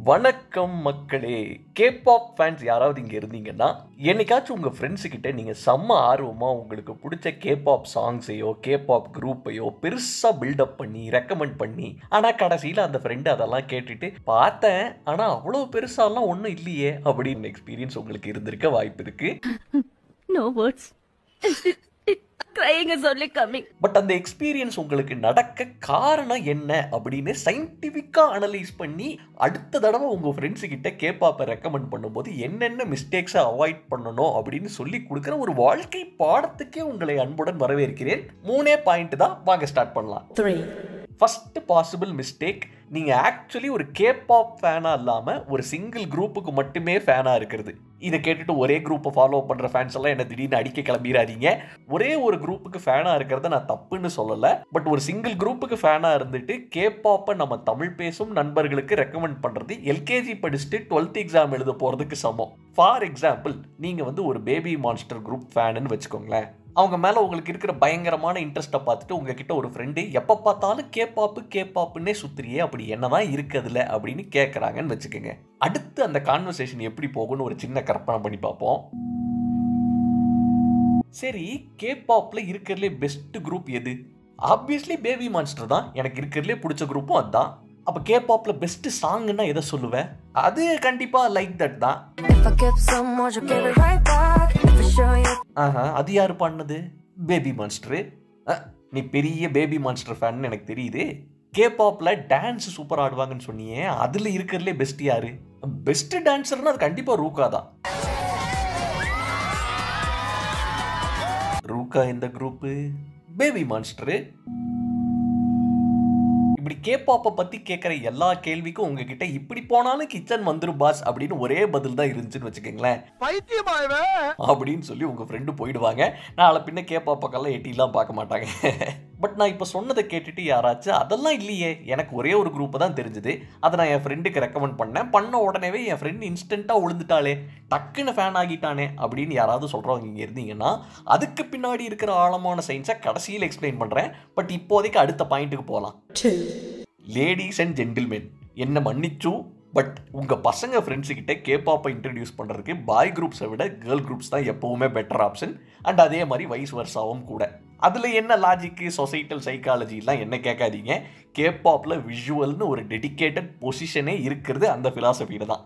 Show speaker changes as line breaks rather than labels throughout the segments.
வணக்கம் மக்களே. Kebab fans யாராவது இங்கே இருந்தீங்கன்னா என்னைக்காச்சும் உங்கள் ஃப்ரெண்ட்ஸுக்கிட்ட நீங்கள் செம்ம ஆர்வமாக உங்களுக்கு பிடிச்ச கேபாப் சாங்ஸையோ கேபாப் குரூப்பையோ பெருசாக பில்டப் பண்ணி ரெக்கமெண்ட் பண்ணி ஆனால் கடைசியில் அந்த ஃப்ரெண்டு அதெல்லாம் கேட்டுட்டு பார்த்தேன் ஆனால் அவ்வளோ பெருசாலாம் ஒன்றும் இல்லையே அப்படின்னு எக்ஸ்பீரியன்ஸ் உங்களுக்கு இருந்திருக்க வாய்ப்பு இருக்கு.
No words. Crying is only coming.
But அந்த எக்ஸ்பீரியன்ஸ் உங்களுக்கு நடக்க காரணம் என்ன அப்படின்னு சயின்டிஃபிக்காக அனலைஸ் பண்ணி அடுத்த தடவை உங்கள் ஃப்ரெண்ட்ஸுக்கிட்ட கேபாப்பை ரெக்கமெண்ட் பண்ணும்போது என்னென்ன மிஸ்டேக்ஸை அவாய்ட் பண்ணணும் அப்படின்னு சொல்லி கொடுக்குற ஒரு வாழ்க்கை பாடத்துக்கே உங்களை அன்புடன் வரவேற்கிறேன். 3 பாயிண்ட் தான், வாங்க ஸ்டார்ட் பண்ணலாம்.
3.
ஃபர்ஸ்ட் பாசிபிள் மிஸ்டேக், நீங்கள் ஆக்சுவலி ஒரு கேபாப் ஃபேனாக இல்லாமல் ஒரு சிங்கிள் குரூப்புக்கு மட்டுமே ஃபேனாக இருக்கிறது. இதை கேட்டுட்டு ஒரே குரூப்பை ஃபாலோ பண்ணுற ஃபேன்ஸ் எல்லாம் என்ன திடீர்னு அடிக்க கிளம்பிடாதீங்க. ஒரே ஒரு குரூப்புக்கு ஃபேனாக இருக்கிறத நான் தப்புன்னு சொல்லலை. பட் ஒரு சிங்கிள் குரூப்புக்கு ஃபேனாக இருந்துட்டு கேபாப்பை நம்ம தமிழ் பேசும் நண்பர்களுக்கு ரெக்கமெண்ட் பண்ணுறது எல்கேஜி படிச்சுட்டு 12th எக்ஸாம் எழுத போகிறதுக்கு சமம். ஃபார் எக்ஸாம்பிள், நீங்கள் ஒரு பேபி மான்ஸ்டர் குரூப் ஃபேனுன்னு வச்சுக்கோங்களேன். அவங்க மேலே உங்களுக்கு இருக்கிற பயங்கரமான இன்ட்ரெஸ்ட்டை பார்த்துட்டு உங்ககிட்ட ஒரு ஃப்ரெண்டு எப்போ பார்த்தாலும் கேப்பாப்புன்னே சுத்துறியே, அப்படி என்னதான் இருக்குதுல அப்படின்னு கேட்குறாங்கன்னு வச்சுக்கோங்க. அடுத்து அந்த கான்வர்சேஷன் எப்படி போகும்னு ஒரு சின்ன கற்பனை பண்ணி பார்ப்போம். சரி, கேபாப்ல இருக்கிறதுலே பெஸ்ட் குரூப் எது? ஆப்வியஸ்லி பேபி மான்ஸ்டர் தான். எனக்கு இருக்கிறதுலே பிடிச்ச குரூப்பும் அதுதான். அப்போ கேபாப்ல பெஸ்ட் சாங்னா எதை சொல்லுவேன்? அது கண்டிப்பா லைக் தட் தான். அது யாரு பாடினது? Baby monster. நீ பெரிய பேபி மான்ஸ்டர் ஃபேன் எனக்கு தெரியுது. கேபாப்ல டான்ஸ் சூப்பர் ஆடுவாங்கன்னு சொன்னியே, அதுல இருக்கிறதுலே பெஸ்ட் யாரு? பெஸ்ட் டான்சர்னா அது கண்டிப்பா ரூகா தான். ரூகா எந்த குரூப்? Baby monster. இப்படி கேபாப்பை பற்றி கேட்குற எல்லா கேள்விக்கும் உங்ககிட்ட இப்படி போனாலும் கிச்சன் வந்துரும் பாஸ் அப்படின்னு ஒரே பதில் தான் இருந்துச்சுன்னு வச்சுக்கோங்களேன். அப்படின்னு சொல்லி உங்கள் ஃப்ரெண்டு போயிடுவாங்க. நாளை பின்ன கேபாப்பக்கெல்லாம் எட்டிலாம் பார்க்க மாட்டாங்க. பட் நான் இப்போ சொன்னதை கேட்டுட்டு யாராச்சும் அதெல்லாம் இல்லையே, எனக்கு ஒரே ஒரு குரூப்பை தான் தெரிஞ்சுது, அதை நான் என் ஃப்ரெண்டுக்கு ரெக்கமெண்ட் பண்ண உடனேவே என் ஃப்ரெண்டு இன்ஸ்டண்ட்டாக விழுந்துட்டாலே, டக்குன்னு ஃபேன் ஆகிட்டானே அப்படின்னு யாராவது சொல்கிறவங்க இங்கே இருந்தீங்கன்னா அதுக்கு பின்னாடி இருக்கிற ஆழமான சயின்ஸை கடைசியில் எக்ஸ்பிளைன் பண்ணுறேன். பட் இப்போதைக்கு அடுத்த பாயிண்ட்டுக்கு போகலாம். லேடிஸ் அண்ட் ஜென்டில்மென், என்ன மன்னிச்சு, பட் உங்கள் பசங்க ஃப்ரெண்ட்ஸுக்கிட்ட கேபாப்பை இன்ட்ரடியூஸ் பண்ணுறதுக்கு பாய் குரூப்ஸை விட கேர்ள் குரூப்ஸ் தான் எப்போவுமே பெட்டர் ஆப்ஷன். அண்ட் அதே மாதிரி வைஸ் வர்ஸாவும் கூட. அதில் என்ன லாஜிக்கு, சொசைட்டல் சைக்காலஜிலாம் என்ன கேட்காதீங்க. கேபாப்ல விஷுவல்னு ஒரு டெடிக்கேட்டட் பொசிஷனே இருக்கிறது அந்த ஃபிலாசபியில் தான்.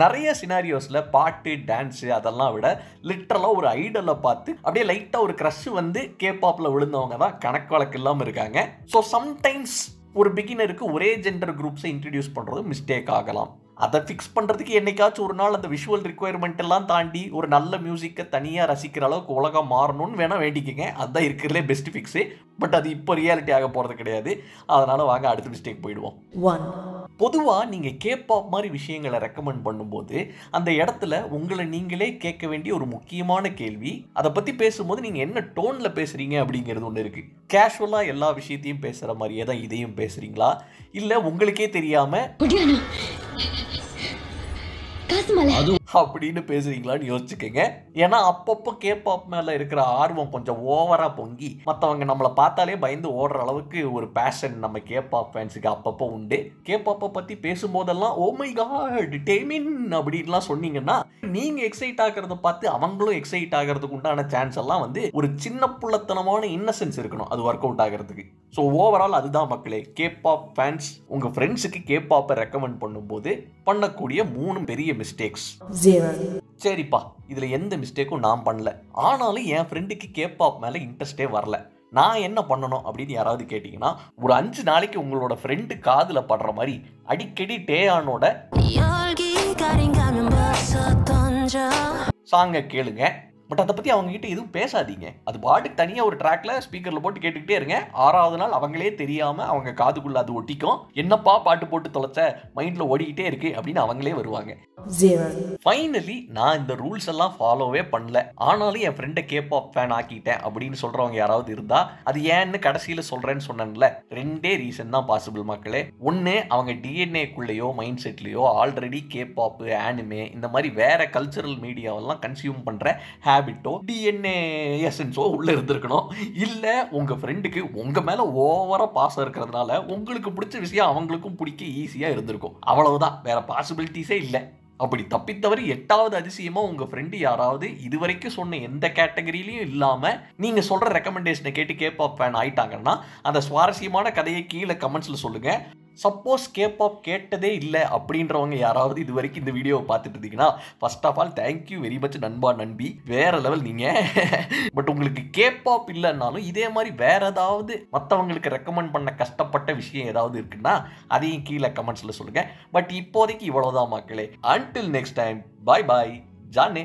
நிறைய சினாரியோஸில் பாட்டு டான்ஸு அதெல்லாம் விட லிட்டரலாக ஒரு ஐடலை பார்த்து அப்படியே லைட்டாக ஒரு க்ரஷ் வந்து கேபாப்பில் விழுந்தவங்க தான் கணக்கு வழக்கு இல்லாமல் இருக்காங்க. ஸோ சம்டைம்ஸ் ஒரு பிகினருக்கு ஒரே ஜெண்டர் குரூப்ஸை இன்ட்ரடியூஸ் பண்ணுறது மிஸ்டேக் ஆகலாம். அதை ஃபிக்ஸ் பண்ணுறதுக்கு என்னைக்காச்சும் ஒரு நாள் அந்த விஷுவல் ரிக்குவயர்மெண்ட் எல்லாம் தாண்டி ஒரு நல்ல மியூசிக்கை தனியாக ரசிக்கிற அளவுக்கு உலகம் மாறணும்னு வேணால் வேண்டிக்கங்க. அதுதான் இருக்கிறதுலே பெஸ்ட் ஃபிக்ஸு. பட் அது இப்போ ரியாலிட்டி ஆக போகிறது கிடையாது. அதனால் வாங்க அடுத்த மிஸ்டேக் போயிடுவோம். பொதுவாக நீங்கள் கேபாப் மாதிரி விஷயங்களை ரெக்கமெண்ட் பண்ணும்போது அந்த இடத்துல உங்களை நீங்களே கேட்க வேண்டிய ஒரு முக்கியமான கேள்வி, அதை பற்றி பேசும்போது நீங்கள் என்ன டோனில் பேசுகிறீங்க அப்படிங்கிறது ஒன்று இருக்குது. கேஷுவலாக எல்லா விஷயத்தையும் பேசுகிற மாதிரியே தான் இதையும் பேசுகிறீங்களா, இல்லை உங்களுக்கே தெரியாமல் அப்படின்னு பேசுறீங்களான்னு யோசிச்சுக்கோங்க. ஏன்னா அப்பப்போ கேபாப் மேல இருக்கிற ஆர்வம் கொஞ்சம் ஓவரா பொங்கி மற்றவங்க நம்மளை பார்த்தாலே பயந்து ஓடுற அளவுக்கு ஒரு பேஷன் நம்ம கேபாப் ஃபேன்ஸுக்கு அப்பப்போ உண்டு. கேபாப்பை பத்தி பேசும்போதெல்லாம் ஓ மை காட் டேமின் அப்படின்லாம் சொன்னீங்கன்னா நீங்க எக்ஸைட் ஆகிறத பார்த்து அவங்களும் எக்ஸைட் ஆகிறதுக்கு உண்டான சான்ஸ் எல்லாம் ஒரு சின்ன புள்ளத்தனமான இன்னசென்ஸ் இருக்கணும் அது ஒர்க் அவுட் ஆகிறதுக்கு. ஸோ ஓவரால் அதுதான் மக்களே, கேபாப் ஃபேன்ஸ் உங்க ஃப்ரெண்ட்ஸுக்கு கேபாப்பை ரெக்கமெண்ட் பண்ணும்போது பண்ணக்கூடிய 3 பெரிய மிஸ்டேக்ஸ். சரிப்பா, இதுல எந்த மிஸ்டேக்கும் நான் பண்ணல, ஆனாலும் என் ஃப்ரெண்டுக்கு கேபாப் மேல இன்ட்ரெஸ்டே வரல, நான் என்ன பண்ணணும் அப்படின்னு யாராவது கேட்டீங்கன்னா, ஒரு 5 நாளைக்கு உங்களோட ஃப்ரெண்டு காதுல படுற மாதிரி அடிக்கடி டேயானோட சாங்கை கேளுங்க. பட் அதை பற்றி அவங்க கிட்ட எதுவும் பேசாதீங்க. அது பாட்டுக்கு தனியாக ஒரு ட்ராக்ல ஸ்பீக்கரில் போட்டு கேட்டுக்கிட்டே இருங்க. 6வது நாள் அவங்களே தெரியாமல் அவங்க காதுக்குள்ளே அது ஒட்டிக்கும். என்னப்பா பாட்டு போட்டு தொலைச்ச, மைண்டில் ஓடிக்கிட்டே இருக்கு அப்படின்னு அவங்களே வருவாங்க. ஃபைனலி நான் இந்த ரூல்ஸ் எல்லாம் ஃபாலோவே பண்ணல, ஆனாலும் என் ஃப்ரெண்டை கேபாப் ஃபேன் ஆக்கிட்டேன் அப்படின்னு சொல்கிறவங்க யாராவது இருந்தா அது ஏன்னு கடைசியில் சொல்கிறேன்னு சொன்னேன்ல, 2 ரீசன் தான் பாசிபிள் மக்களே. ஒன்று, அவங்க டிஎன்ஏக்குள்ளேயோ மைண்ட் செட்லேயோ ஆல்ரெடி கேபாப்பு, ஆனிமே இந்த மாதிரி வேற கல்ச்சரல் மீடியாவெல்லாம் கன்சியூம் பண்ணுற ஹேபிட்டோ டிஎன்ஏ எசன்ஸோ உள்ள இருந்திருக்கணும். இல்ல உங்க ஃப்ரெண்டுக்கு உங்க மேல ஓவரா பாசம் இருக்கிறதுனால உங்களுக்கு பிடிச்ச விஷயம் அவங்களுக்கும் பிடிக்க ஈஸியா இருந்திருக்கும். அவ்வளவுதான், வேற பாசிபிலிட்டிஸே இல்லை. அப்படி தப்பித்தவரை 8வது அதிசயமா உங்க ஃப்ரெண்டு யாராவது இதுவரைக்கும் சொன்ன எந்த கேட்டகரியிலையும் இல்லாம நீங்க சொல்ற ரெக்கமெண்டேஷனை கேட்டு கேபாப் ஃபேன் ஆயிட்டாங்கன்னா அந்த சுவாரஸ்யமான கதையை கீழே கமெண்ட்ஸ்ல சொல்லுங்க. சப்போஸ் கேபாப் கேட்டதே இல்லை அப்படின்றவங்க யாராவது இது வரைக்கும் இந்த வீடியோவை பார்த்துட்டு இருந்தீங்கன்னா first of all thank you very much நண்பா நண்பி, வேற லெவல் நீங்க. பட் உங்களுக்கு கேபாப் இல்லைன்னாலும் இதே மாதிரி வேற ஏதாவது மற்றவங்களுக்கு ரெக்கமெண்ட் பண்ண கஷ்டப்பட்ட விஷயம் ஏதாவது இருக்குன்னா அதையும் கீழே கமெண்ட்ஸ்ல சொல்லுங்க. பட் இப்போதைக்கு இவ்வளவுதான் மக்களே. அன்டில் நெக்ஸ்ட் டைம், பாய் பாய், ஜானே.